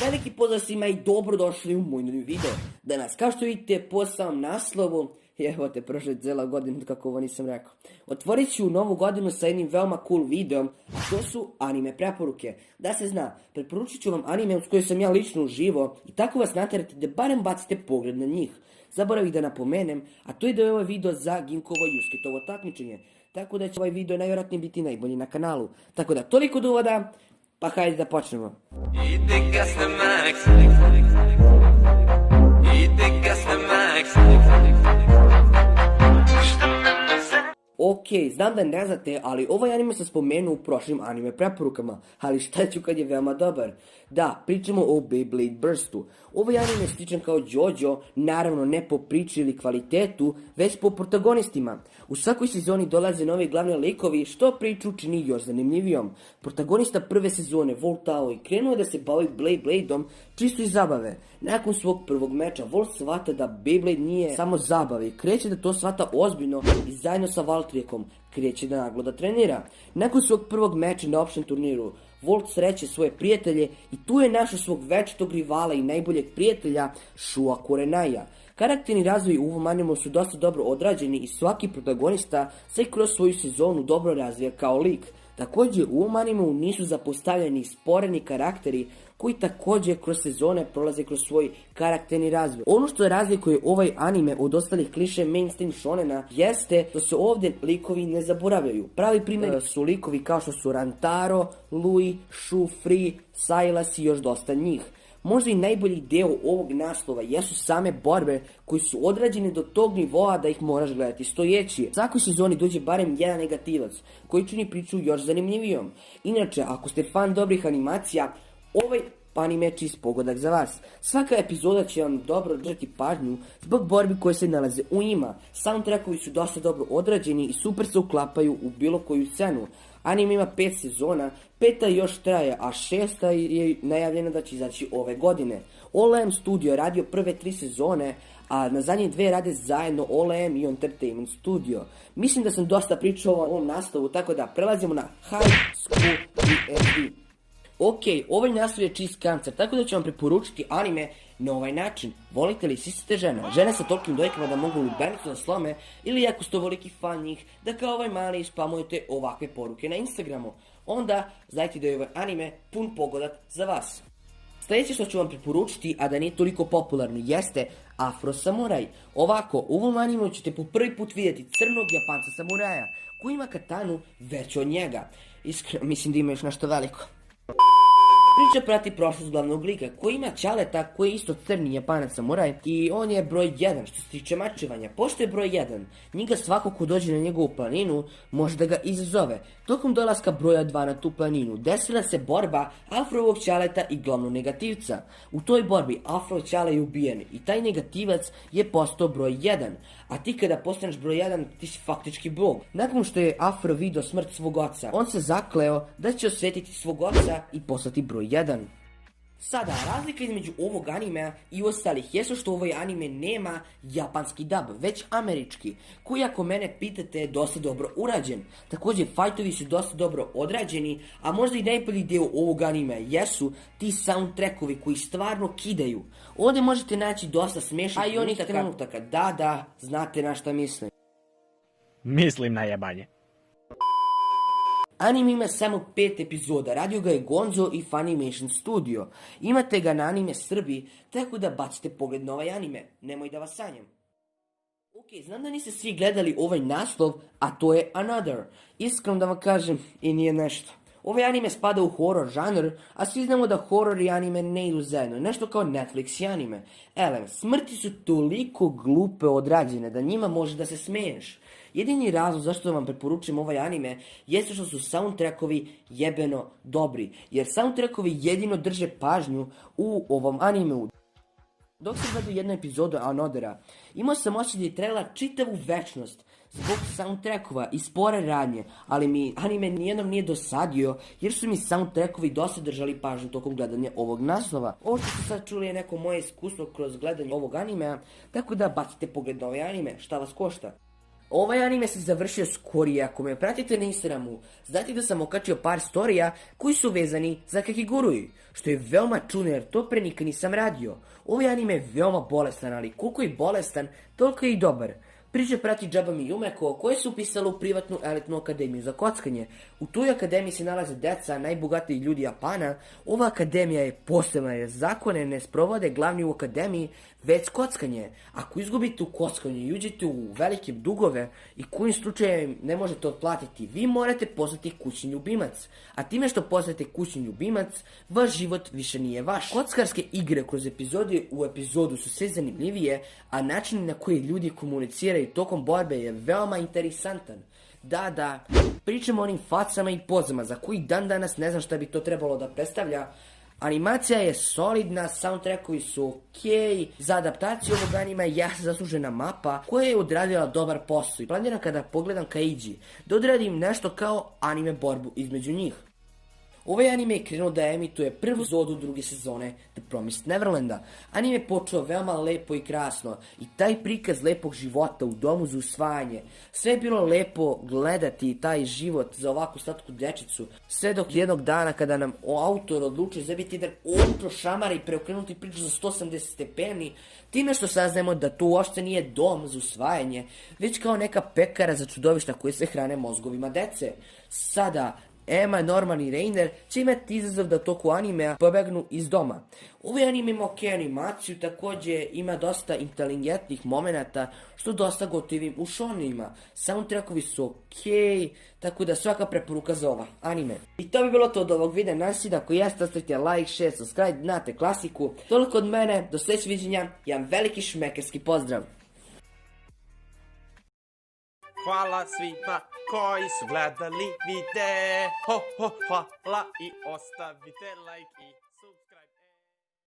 Veliki pozdrav svima i dobrodošli u moj novi video. Danas, kao što vidite po samom naslovu, evo te, prošla je cijela godina kako ovo nisam rekao. Otvorit ću novu godinu sa jednim veoma cool videom, a to su anime preporuke. Da se zna, preporučit ću vam anime uz koje sam ja lično uživo i tako vas naterati da barem bacite pogled na njih. Zaboravih da napomenem, a to je da je ovaj video za Ginkovo Jusketovo takmičenje, tako da će ovaj video najvjerojatnije biti najbolji na kanalu. Tako da, toliko do uvoda, pa hajde da počnemo. Ide gas na max. Ide gas na max. Ok, znam da ne znate, ali ovaj anime sam spomenuo u prošlim anime preporukama, ali šta ću kad je veoma dobar? Da, pričamo o Beyblade Burstu. Ovaj anime je sličan kao JoJo, naravno ne po priči ili kvalitetu, već po protagonistima. U svakoj sezoni dolaze novi glavni likovi, što priču čini još zanimljivijom. Protagonista prve sezone, Volt Tao, i krenuo je da se bavi Beybladeom čisto iz zabave. Nakon svog prvog meča, Volt shvata da Beyblade nije samo zabava i kreće da to shvata ozbiljno i zajedno sa Valtrijekom kreće da naglo da trenira. Nakon svog prvog meča na opštem turniru, Volt sreće svoje prijatelje i tu je našao svog večitog rivala i najboljeg prijatelja, Shua Kurenaia. Karakterni razvoj u ovom animu su dosta dobro odrađeni i svaki protagonista se kroz svoju sezonu dobro razvija kao lik. Također u ovom animu nisu zapostavljeni sporeni karakteri koji također kroz sezone prolaze kroz svoj karakterni razvoj. Ono što razlikuje ovaj anime od ostalih kliše mainstream shonena jeste da se ovdje likovi ne zaboravljaju. Pravi primjer su likovi kao što su Rantaro, Louis, Shu, Free, Silas i još dosta njih. Možda i najbolji deo ovog naslova jesu same borbe koji su odrađene do tog nivoa da ih moraš gledati stojeći. U svakoj sezoni dođe barem jedan negativac koji čini priču još zanimljivijom. Inače, ako ste fan dobrih animacija, ovaj anime je čist pogodak za vas. Svaka epizoda će vam dobro držati pažnju zbog borbi koje se nalaze u njima. Soundtrackovi su dosta dobro odrađeni i super se uklapaju u bilo koju scenu. Anime ima 5 sezona, 5. još traje, a 6. je najavljena da će izaći ove godine. OLM Studio radio prve 3 sezone, a na zadnje 2 rade zajedno OLM i Entertainment Studio. Mislim da sam dosta pričao o ovom nastavu, tako da prelazimo na High School DxD. Ok, ovaj naslov je čist kancer, tako da ću vam preporučiti anime na ovaj način. Volite li sisate žene? Žene sa tolikim dojkama da mogu lubenicu da slome, ili ako ste veliki fan njih, da kao ovaj mali spamujete ovakve poruke na Instagramu. Onda znajte da je ovaj anime pun pogodak za vas. Sljedeće što ću vam preporučiti, a da nije toliko popularno, jeste Afro Samuraj. Ovako, u ovom animu ćete po prvi put vidjeti crnog Japanca samuraja, koji ima katanu veću od njega. Iskreno, mislim da ima još nešto veliko. Priča prati prošlost glavnog lika koji ima Ćaleta koji je isto crni Japanac samuraj i on je broj 1 što se tiče mačevanja. Pošto je broj 1, njega svako ko dođe na njegovu planinu može da ga izazove. Tokom dolaska broja 2 na tu planinu desila se borba Afrovog Ćaleta i glavnog negativca. U toj borbi Afro Ćale je ubijen i taj negativac je postao broj 1. A ti kada postaneš broj 1 ti si faktički bog. Nakon što je Afro vidio smrt svog oca, on se zakleo da će osvetiti svog oca i postati broj 1. Sada, razlika između ovog animea i ostalih jesu što ovaj anime nema japanski dub, već američki, koji ako mene pitate je dosta dobro urađen. Također, fajtovi su dosta dobro odrađeni, a možda i najbolji dio ovog animea jesu ti soundtrackovi koji stvarno kidaju. Ovdje možete naći dosta smiješnih, a i onih trenutaka, da, znate na šta mislim. Mislim na jebanje. Anime ima samo 5 epizoda, radio ga je Gonzo i Funimation Studio. Imate ga na Anime Srbiji, tako da bacite pogled na ovaj anime, nemoj da vas sanjam. Ok, znam da niste svi gledali ovaj naslov, a to je Another. Iskreno da vam kažem, i nije nešto. Ovaj anime spada u horror žanr, a svi znamo da horror i anime ne idu zajedno, nešto kao Netflix i anime. Elem, smrti su toliko glupe odrađene da njima može da se smeješ. Jedini razlog zašto vam preporučujem ovaj anime jeste što su soundtrackovi jebeno dobri, jer soundtrackovi jedino drže pažnju u ovom animeu. Dok sam gledao jednu epizodu Anothera, imao sam osjećaj da je trajala čitavu večnost zbog soundtrackova i spore radnje, ali mi anime nijednom nije dosadio jer su mi soundtrackovi dosta držali pažnju tokom gledanja ovog naslova. Ovo što ste sad čuli je neko moje iskustvo kroz gledanje ovog animea, tako da bacite pogled na ovaj anime, šta vas košta. Ovaj anime se završio skorije, ako me pratite na Instagramu, znate da sam okačio par storija koji su vezani za Kakegurui, što je veoma čudno jer to pre nikad nisam radio. Ovaj anime je veoma bolestan, ali koliko je bolestan, toliko je i dobar. Priča prati Džabami Yumeko, koje su upisala u privatnu elitnu akademiju za kockanje. U toj akademiji se nalaze deca najbogatiji ljudi Japana. Ova akademija je posebna jer zakone ne sprovode glavni u akademiji, već kockanje. Ako izgubite u kockanju i uđete u velike dugove i kojim slučajem ne možete otplatiti, vi morate postati kućni ljubimac. A time što postate kućni ljubimac, vaš život više nije vaš. Kockarske igre kroz epizode u epizodu su sve zanimljivije, a način na koji ljudi komuniciraju tokom borbe je veoma interesantan. Da, pričamo o onim facama i pozama za koji dan danas ne znam šta bi to trebalo da predstavlja. Animacija je solidna, soundtrackovi su okej, za adaptaciju ovog anima je zaslužena mapa koja je odradila dobar posao i planiram kada pogledam Kaiji da odradim nešto kao anime borbu između njih. Ovaj anime je krenuo da emituje prvu epizodu druge sezone The Promised Neverlanda. Anime je počeo veoma lepo i krasno i taj prikaz lepog života u domu za usvajanje. Sve je bilo lepo gledati taj život za ovakvu slatku dečicu. Sve dok jednog dana kada nam autor odlučio zabiti jedan ultra šamar i preokrenuti priču za 180 stepeni, time što saznajemo da to uopšte nije dom za usvajanje, već kao neka pekara za čudovišta koje se hrane mozgovima dece. Sada Emma, Norman i Reiner će imati izazov da toku animea pobegnu iz doma. Ovaj anime ima ok animaciju, također ima dosta inteligentnih momenata, što dosta gotivim u shonenima. Soundtrackovi su ok, tako da svaka preporuka za ovaj anime. I to bi bilo to od ovog videa. Nadam se da ako jeste, ostavite like, share, subscribe, znate klasiku. Toliko od mene, do sljedećeg viđenja, jedan veliki šmekerski pozdrav. Hvala svima koji su gledali video. Hvala i ostavite like i